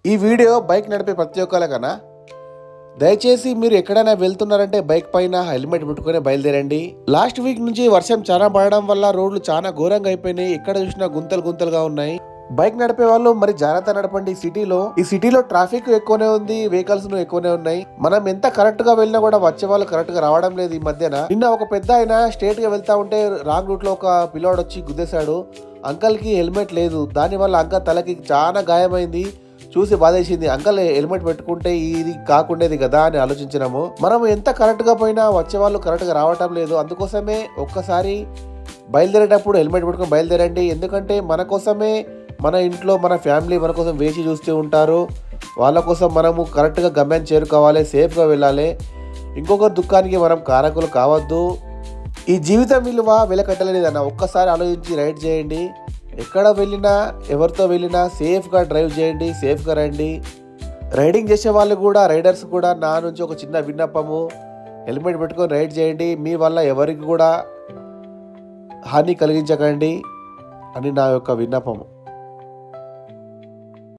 ఈ video bike నడిపే ప్రతి ఒక్కరికన్నా దయచేసి మీరు ఎక్కడైనా వెళ్తున్నారంటే బైక్ పైన హెల్మెట్ పెట్టుకుని బయలుదేరండి. లాస్ట్ వీక్ నుంచి వర్షం చాలా పడడం వల్ల రోడ్లు చాలా ఘోరంగా అయిపోయినాయి. ఎక్కడ చూసినా గుంతలు గుంతలుగా ఉన్నాయి. బైక్ నడిపే వాళ్ళు మరి జాగ్రత్త నడపండి. ఈ సిటీలో ట్రాఫిక్ ఎక్కువనే ఉంది, వెహికల్స్ ఎక్కువనే ఉన్నాయి. మనం ఎంత కరెక్ట్ గా వెళ్ళినా కూడా వచ్చే వాళ్ళు కరెక్ట్ గా రావడం లేదు. ఈ మధ్యన నిన్న ఒక పెద్ద ఆయన స్ట్రేట్ గా వెళ్తా ఉంటే రాంగ్ రూట్ లో ఒక పిల్లోడు వచ్చి గుద్దేశాడు. అంకల్ కి హెల్మెట్ లేదు. దాని వల్ల అంకల్ తలకి చాలా గాయమైంది. చూసి బాధేసింది. అంకల్ హెల్మెట్ పెట్టుకుంటే ఇది కాకుండేది కదా అని ఆలోచించినాము. మనం ఎంత కరెక్ట్ గా పోయినా వచ్చే వాళ్ళు కరెక్ట్ గా రావటం లేదు. అందుకోసమే ఒక్కసారి బయలుదేరేటప్పుడు హెల్మెట్ పెట్టుకుని బయలుదేరండి. ఎందుకంటే మన కోసమే, మన ఇంట్లో మన ఫ్యామిలీ మన కోసం వేచి చూస్తూ ఉంటారు. వాళ్ళ కోసం మనము కరెక్ట్గా గమ్యాన్ని చేరుకోవాలి, సేఫ్గా వెళ్ళాలి. ఇంకొకరి దుఃఖానికి మనం కారకులు కావద్దు. ఈ జీవితం విలువ వెలకట్టలేదన్న ఒక్కసారి ఆలోచించి రైడ్ చేయండి. ఎక్కడ వెళ్ళినా, ఎవరితో వెళ్ళినా సేఫ్గా డ్రైవ్ చేయండి, సేఫ్గా రండి. రైడింగ్ చేసే వాళ్ళు కూడా, రైడర్స్ కూడా నా నుంచి ఒక చిన్న విన్నపము, హెల్మెట్ పెట్టుకొని రైడ్ చేయండి. మీ వల్ల ఎవరికి కూడా హాని కలిగించకండి అని నా యొక్క విన్నపము.